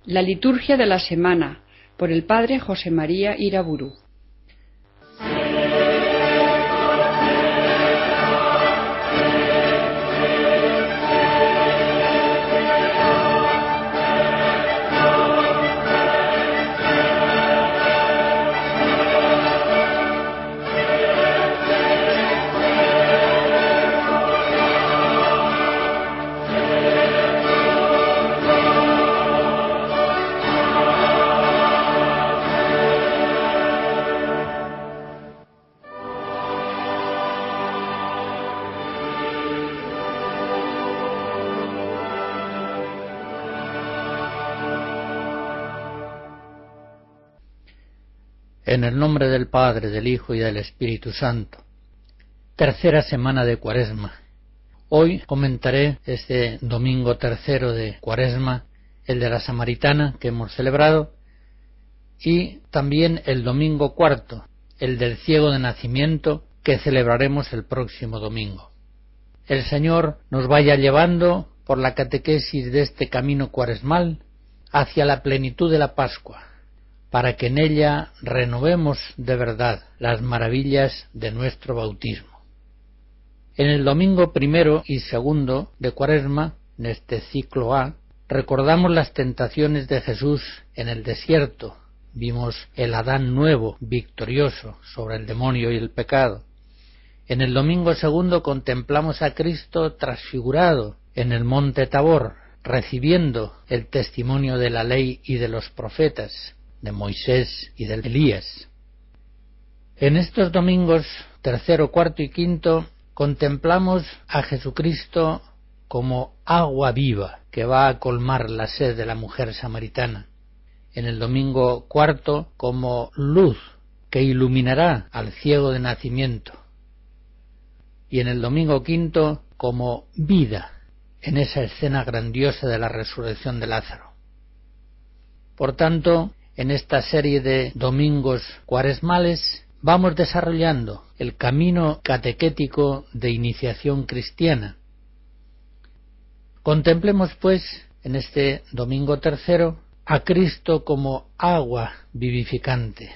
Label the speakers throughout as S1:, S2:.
S1: La liturgia de la semana, por el padre José María Iraburu.
S2: En el nombre del Padre, del Hijo y del Espíritu Santo. Tercera semana de Cuaresma. Hoy comentaré este domingo tercero de Cuaresma, el de la Samaritana que hemos celebrado, y también el domingo cuarto, el del ciego de nacimiento, que celebraremos el próximo domingo. El Señor nos vaya llevando por la catequesis de este camino cuaresmal hacia la plenitud de la Pascua, para que en ella renovemos de verdad las maravillas de nuestro bautismo. En el domingo primero y segundo de Cuaresma, en este ciclo A, recordamos las tentaciones de Jesús en el desierto. Vimos el Adán nuevo, victorioso sobre el demonio y el pecado. En el domingo segundo contemplamos a Cristo transfigurado en el monte Tabor, recibiendo el testimonio de la ley y de los profetas, de Moisés y de Elías. En estos domingos tercero, cuarto y quinto contemplamos a Jesucristo como agua viva que va a colmar la sed de la mujer samaritana. En el domingo cuarto como luz que iluminará al ciego de nacimiento. Y en el domingo quinto como vida en esa escena grandiosa de la resurrección de Lázaro. Por tanto, en esta serie de domingos cuaresmales vamos desarrollando el camino catequético de iniciación cristiana. Contemplemos, pues, en este domingo tercero, a Cristo como agua vivificante.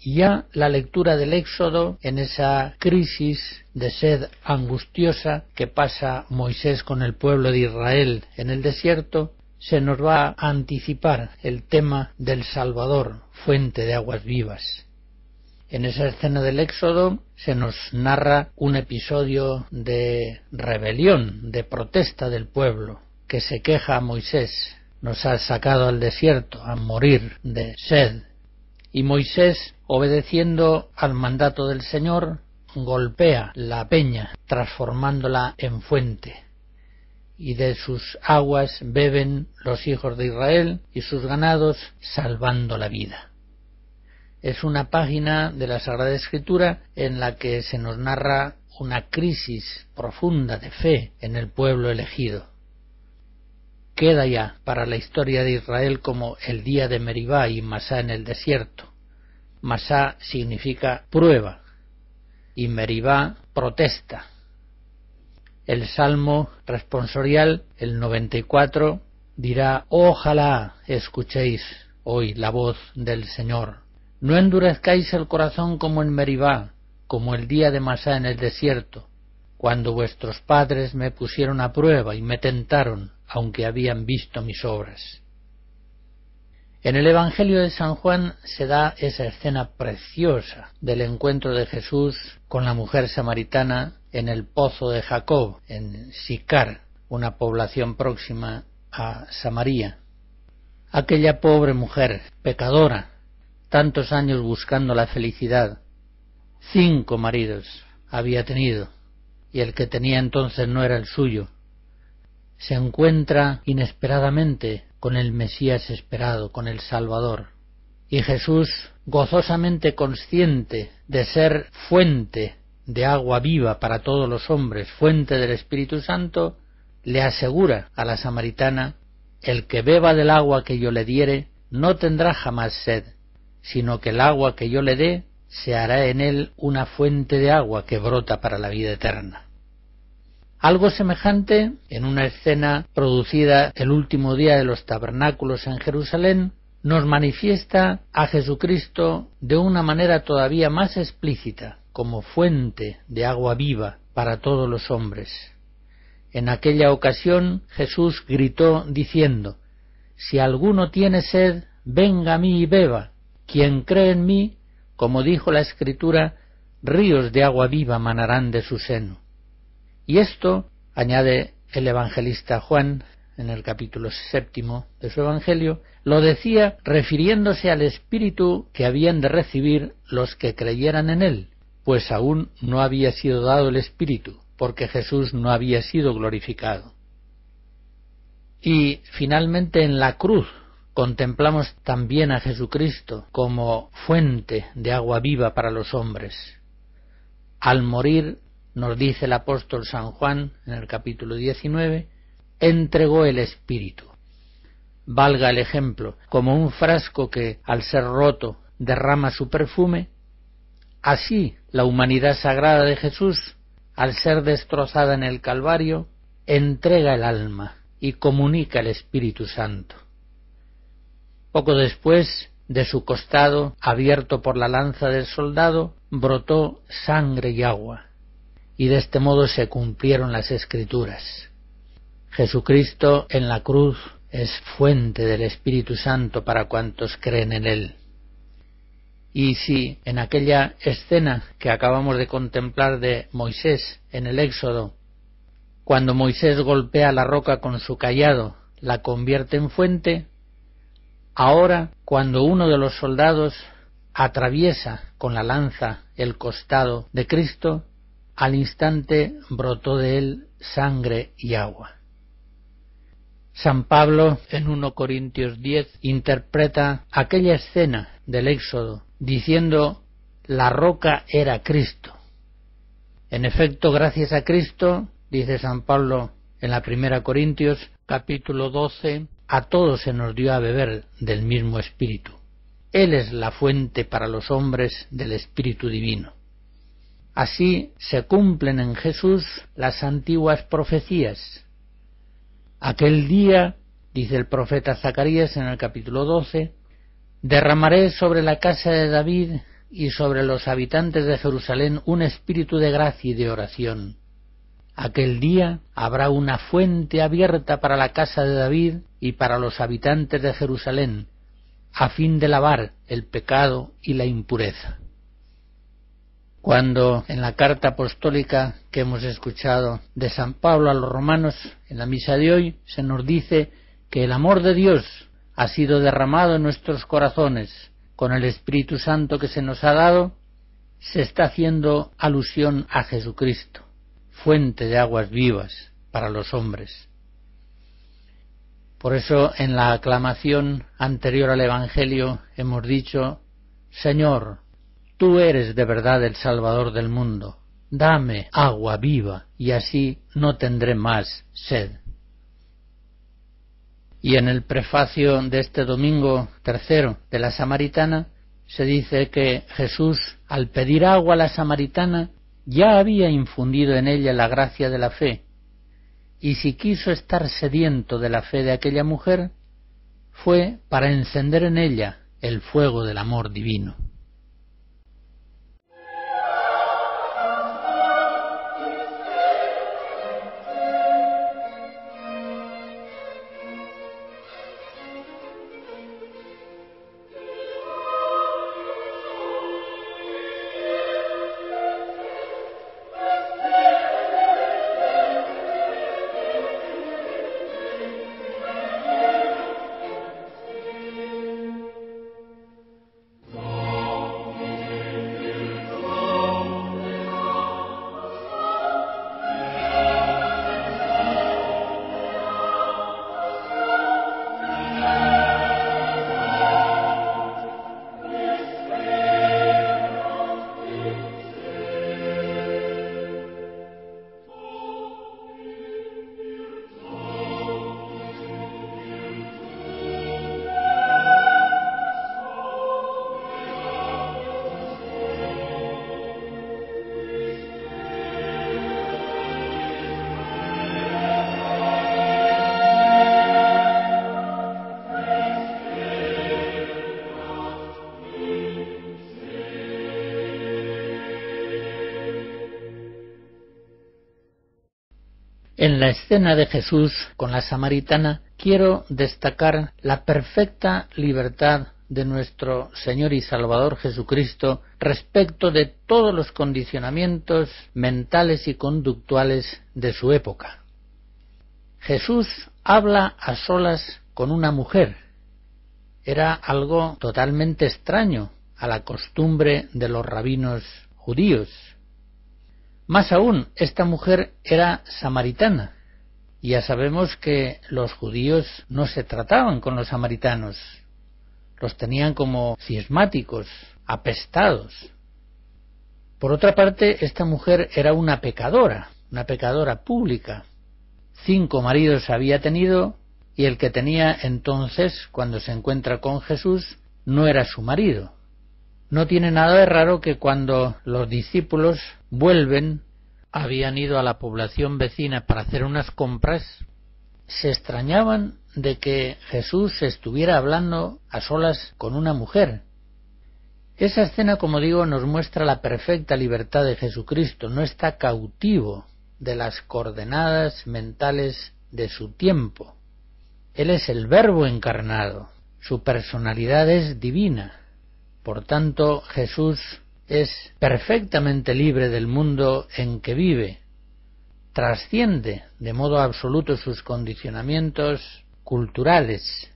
S2: Ya la lectura del Éxodo en esa crisis de sed angustiosa que pasa Moisés con el pueblo de Israel en el desierto, se nos va a anticipar el tema del Salvador, fuente de aguas vivas. En esa escena del Éxodo se nos narra un episodio de rebelión, de protesta del pueblo, que se queja a Moisés: nos has sacado al desierto a morir de sed. Y Moisés, obedeciendo al mandato del Señor, golpea la peña, transformándola en fuente. Y de sus aguas beben los hijos de Israel y sus ganados, salvando la vida. Es una página de la Sagrada Escritura en la que se nos narra una crisis profunda de fe en el pueblo elegido. Queda ya para la historia de Israel como el día de Meribá y Masá en el desierto. Masá significa prueba y Meribá protesta. El Salmo responsorial, el 94, dirá: ojalá escuchéis hoy la voz del Señor. No endurezcáis el corazón como en Meribá, como el día de Masá en el desierto, cuando vuestros padres me pusieron a prueba y me tentaron, aunque habían visto mis obras. En el Evangelio de San Juan se da esa escena preciosa del encuentro de Jesús con la mujer samaritana en el pozo de Jacob, en Sicar, una población próxima a Samaria. Aquella pobre mujer, pecadora, tantos años buscando la felicidad, 5 maridos había tenido, y el que tenía entonces no era el suyo. Se encuentra inesperadamente con el Mesías esperado, con el Salvador. Y Jesús, gozosamente consciente de ser fuente de agua viva para todos los hombres, fuente del Espíritu Santo, le asegura a la samaritana: el que beba del agua que yo le diere no tendrá jamás sed, sino que el agua que yo le dé se hará en él una fuente de agua que brota para la vida eterna. Algo semejante, en una escena producida el último día de los tabernáculos en Jerusalén, nos manifiesta a Jesucristo de una manera todavía más explícita, como fuente de agua viva para todos los hombres. En aquella ocasión Jesús gritó diciendo: «Si alguno tiene sed, venga a mí y beba. Quien cree en mí, como dijo la Escritura, ríos de agua viva manarán de su seno». Y esto, añade el evangelista Juan, en el capítulo 7 de su Evangelio, lo decía refiriéndose al Espíritu que habían de recibir los que creyeran en él, pues aún no había sido dado el Espíritu, porque Jesús no había sido glorificado. Y finalmente en la cruz contemplamos también a Jesucristo como fuente de agua viva para los hombres. Al morir, nos dice el apóstol San Juan en el capítulo 19, entregó el Espíritu. Valga el ejemplo, como un frasco que, al ser roto, derrama su perfume, así la humanidad sagrada de Jesús, al ser destrozada en el Calvario, entrega el alma y comunica el Espíritu Santo. Poco después, de su costado, abierto por la lanza del soldado, brotó sangre y agua, y de este modo se cumplieron las Escrituras. Jesucristo en la cruz es fuente del Espíritu Santo para cuantos creen en él. Y si en aquella escena que acabamos de contemplar de Moisés en el Éxodo, cuando Moisés golpea la roca con su cayado, la convierte en fuente, ahora cuando uno de los soldados atraviesa con la lanza el costado de Cristo, al instante brotó de él sangre y agua. San Pablo, en 1 Corintios 10, interpreta aquella escena del Éxodo diciendo: la roca era Cristo. En efecto, gracias a Cristo, dice San Pablo en la 1 Corintios, capítulo 12, a todos se nos dio a beber del mismo Espíritu. Él es la fuente para los hombres del Espíritu Divino. Así se cumplen en Jesús las antiguas profecías. Aquel día, dice el profeta Zacarías en el capítulo 12, derramaré sobre la casa de David y sobre los habitantes de Jerusalén un espíritu de gracia y de oración. Aquel día habrá una fuente abierta para la casa de David y para los habitantes de Jerusalén, a fin de lavar el pecado y la impureza. Cuando en la carta apostólica que hemos escuchado de San Pablo a los romanos, en la misa de hoy, se nos dice que el amor de Dios ha sido derramado en nuestros corazones con el Espíritu Santo que se nos ha dado, se está haciendo alusión a Jesucristo, fuente de aguas vivas para los hombres. Por eso en la aclamación anterior al Evangelio hemos dicho: Señor, tú eres de verdad el Salvador del mundo, dame agua viva y así no tendré más sed. Y en el prefacio de este domingo 3 de la Samaritana se dice que Jesús, al pedir agua a la Samaritana, ya había infundido en ella la gracia de la fe, y si quiso estar sediento de la fe de aquella mujer, fue para encender en ella el fuego del amor divino. En la escena de Jesús con la samaritana quiero destacar la perfecta libertad de nuestro Señor y Salvador Jesucristo respecto de todos los condicionamientos mentales y conductuales de su época. Jesús habla a solas con una mujer. Era algo totalmente extraño a la costumbre de los rabinos judíos. Más aún, esta mujer era samaritana. Y ya sabemos que los judíos no se trataban con los samaritanos. Los tenían como cismáticos, apestados. Por otra parte, esta mujer era una pecadora pública. 5 maridos había tenido y el que tenía entonces, cuando se encuentra con Jesús, no era su marido. No tiene nada de raro que cuando los discípulos vuelven, habían ido a la población vecina para hacer unas compras, se extrañaban de que Jesús estuviera hablando a solas con una mujer. Esa escena, como digo, nos muestra la perfecta libertad de Jesucristo. No está cautivo de las coordenadas mentales de su tiempo. Él es el Verbo encarnado. Su personalidad es divina. Por tanto, Jesús es perfectamente libre del mundo en que vive. Trasciende de modo absoluto sus condicionamientos culturales,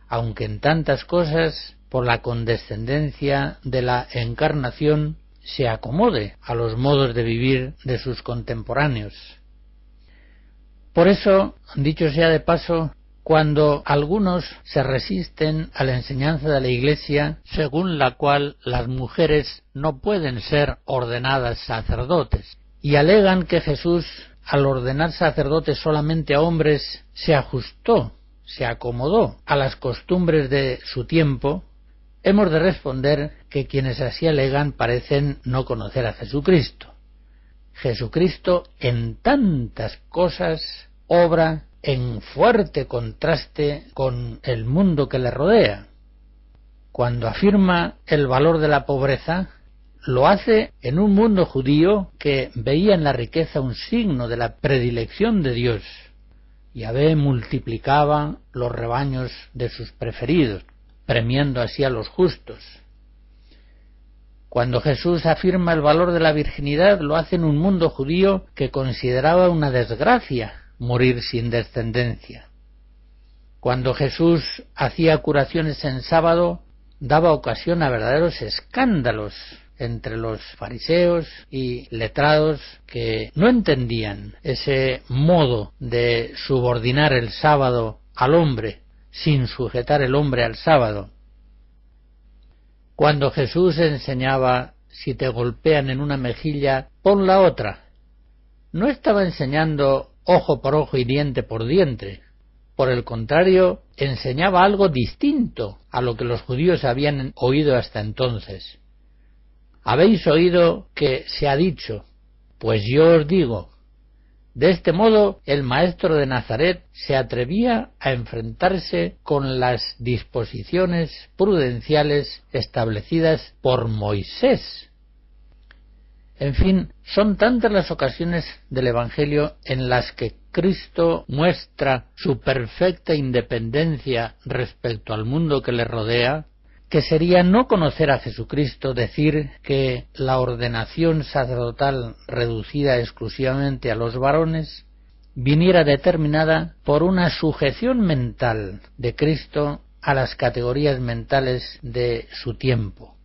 S2: aunque en tantas cosas, por la condescendencia de la encarnación, se acomode a los modos de vivir de sus contemporáneos. Por eso, dicho sea de paso, cuando algunos se resisten a la enseñanza de la Iglesia, según la cual las mujeres no pueden ser ordenadas sacerdotes, y alegan que Jesús, al ordenar sacerdotes solamente a hombres, se ajustó, se acomodó a las costumbres de su tiempo, hemos de responder que quienes así alegan parecen no conocer a Jesucristo. Jesucristo en tantas cosas obra en fuerte contraste con el mundo que le rodea. Cuando afirma el valor de la pobreza, lo hace en un mundo judío que veía en la riqueza un signo de la predilección de Dios. Yahvé multiplicaba los rebaños de sus preferidos, premiando así a los justos. Cuando Jesús afirma el valor de la virginidad, lo hace en un mundo judío que consideraba una desgracia morir sin descendencia. Cuando Jesús hacía curaciones en sábado, daba ocasión a verdaderos escándalos entre los fariseos y letrados que no entendían ese modo de subordinar el sábado al hombre sin sujetar el hombre al sábado. Cuando Jesús enseñaba: si te golpean en una mejilla, pon la otra, no estaba enseñando ojo por ojo y diente por diente. Por el contrario, enseñaba algo distinto a lo que los judíos habían oído hasta entonces. Habéis oído que se ha dicho, pues yo os digo. De este modo, el maestro de Nazaret se atrevía a enfrentarse con las disposiciones prudenciales establecidas por Moisés. En fin, son tantas las ocasiones del Evangelio en las que Cristo muestra su perfecta independencia respecto al mundo que le rodea, que sería no conocer a Jesucristo decir que la ordenación sacerdotal reducida exclusivamente a los varones viniera determinada por una sujeción mental de Cristo a las categorías mentales de su tiempo.